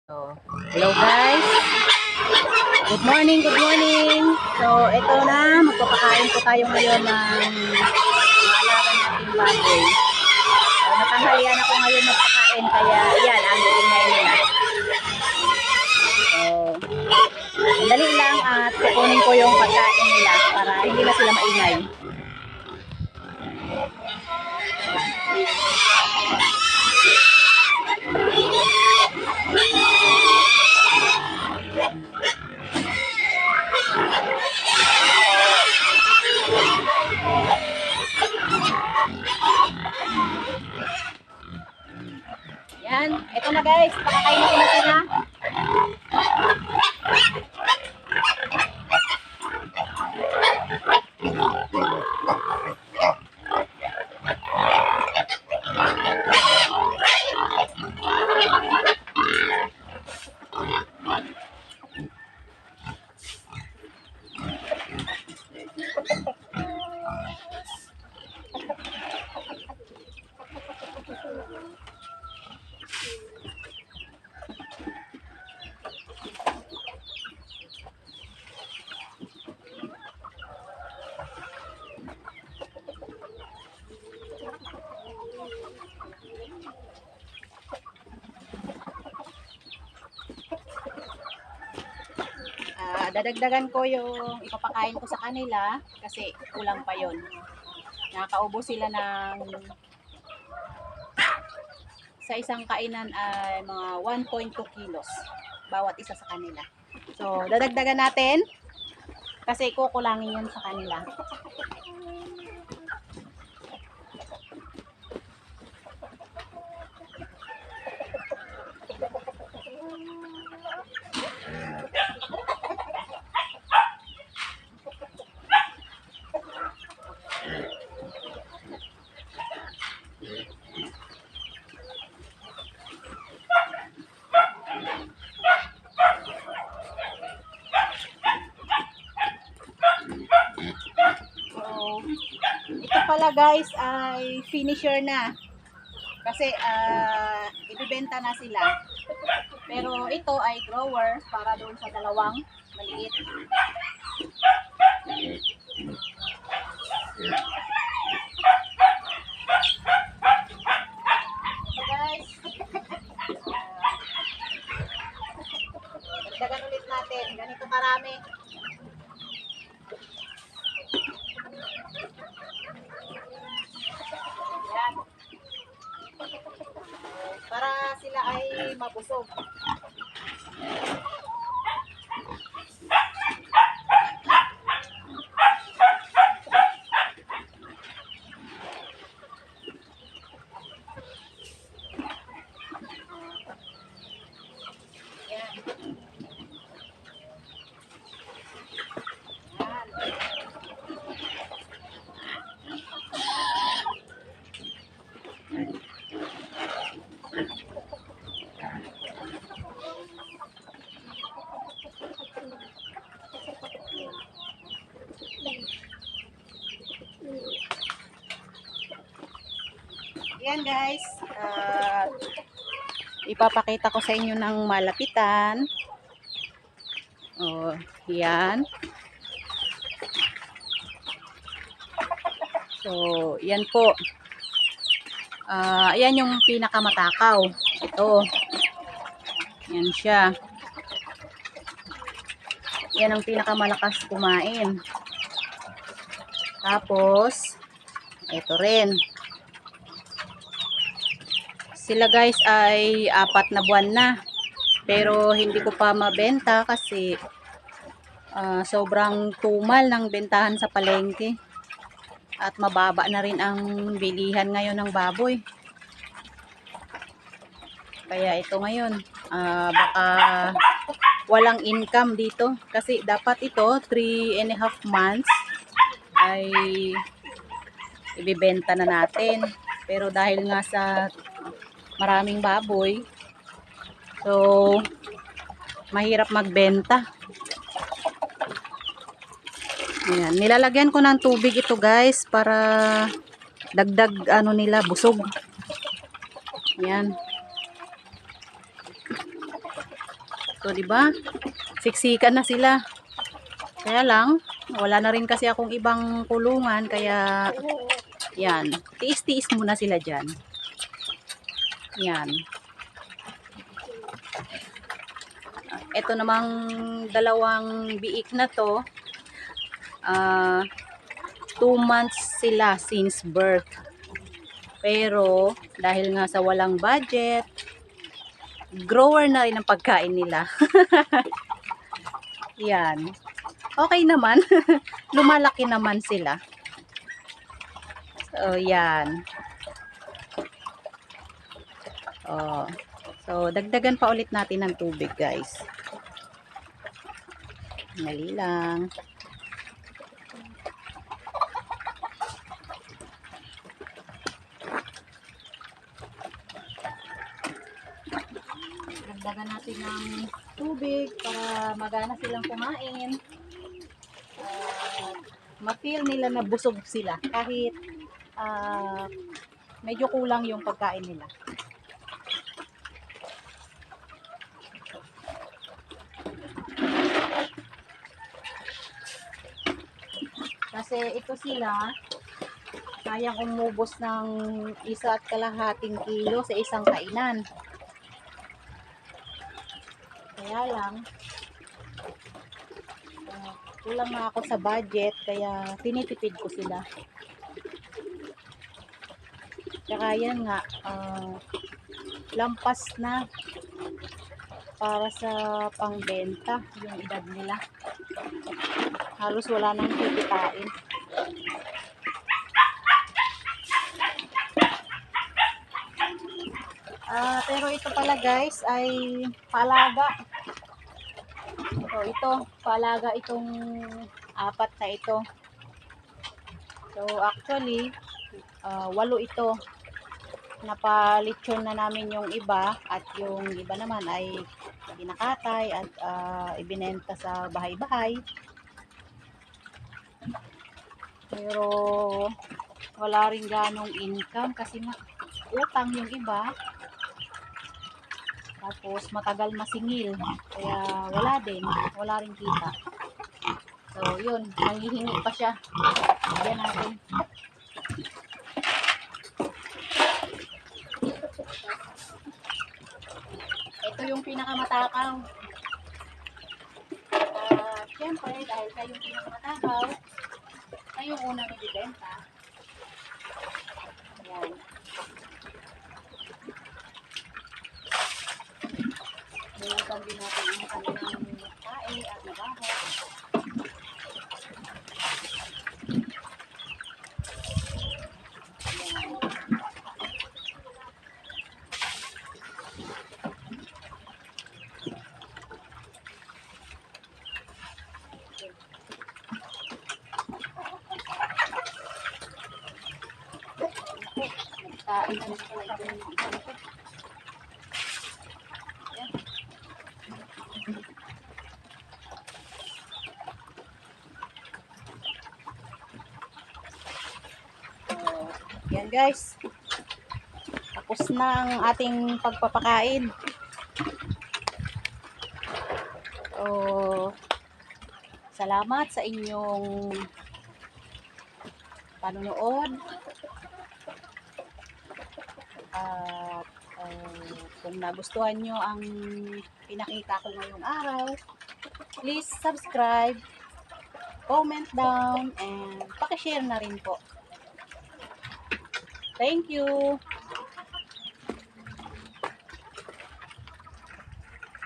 So, hello guys. Good morning, good morning. So, ito na, magpapakain po tayo ngayon ng alaga nating baboy. So, natanghalian ako ngayon magpakain, kaya yan, ang ingay nila. So, dali lang at kukunin ko yung pagkain nila para hindi na sila maingay. Yan, ito na guys, pakakainin ko na sila. Dadagdagan ko yung ipapakain ko sa kanila kasi kulang pa yon. Nakakaubo sila ng sa isang kainan ay mga 1.2 kilos bawat isa sa kanila. So, dadagdagan natin kasi kukulangin yun sa kanila. Ito pala guys ay finisher na kasi ibibenta na sila, pero ito ay grower para doon sa dalawang maliit. So guys, dagdagan ulit natin ganito karami. Yan. Para sila ay mabusog. Yan guys, ipapakita ko sa inyo ng malapitan. Oh, yan. So, yan po. Yan yung pinakamatakaw. Ito. Yan siya. Yan ang pinakamalakas kumain. Tapos, ito rin. Sila guys ay 4 na buwan na. Pero hindi ko pa mabenta kasi sobrang tumal ng bentahan sa palengke. At mababa na rin ang bilihan ngayon ng baboy. Kaya ito ngayon, baka walang income dito. Kasi dapat ito, 3.5 months ay ibibenta na natin. Pero dahil nga sa maraming baboy, so mahirap magbenta. Ayan, nilalagyan ko ng tubig ito guys para dagdag nila busog. Ayan. So, di ba? Siksikan na sila. Kaya lang, wala na rin kasi akong ibang kulungan, kaya yan, tiis-tiis muna sila dyan. Yan. Ito namang dalawang biik na to, 2 months sila since birth. Pero, dahil nga sa walang budget, grower na rin ang pagkain nila. Yan. Okay naman. Lumalaki naman sila. So, yan. Oh. So, dagdagan pa ulit natin ng tubig, guys. Dali lang. Dagdagan natin ng tubig para magana silang kumain. Ma-feel nila na busog sila kahit medyo kulang yung pagkain nila. Kasi ito sila, kayang umubos ng 1.5 kilo sa isang kainan. Kaya lang, kulang na ako sa budget, kaya tinitipid ko sila. Tsaka yan nga, lampas na para sa pangbenta yung edad nila. Halos wala nang kikitain. Pero ito pala guys ay paalaga. So ito, paalaga itong 4 na ito. So actually, 8 ito. Napalitsyon na namin yung iba at yung iba naman ay kinakatay at ibinenta sa bahay-bahay. Pero wala rin ganong income kasi utang yung iba. Tapos matagal masingil. Kaya wala rin kita. So yun, nanghihingi pa siya. Ayan natin. Ito yung pinakamatakaw. Siyempre, dahil kayo yung pinakamatakaw, kayo yung unang ibibenta. Ayan. Nilasan din natin ang kanilang tae at nabaho. Kain na talaga yung isa nito. Ayan. Yan guys. Tapos na ang ating pagpapakain. Salamat sa inyong panonood. At kung nagustuhan nyo ang pinakita ko ngayong araw, please subscribe, comment down, and pakishare na rin po. Thank you!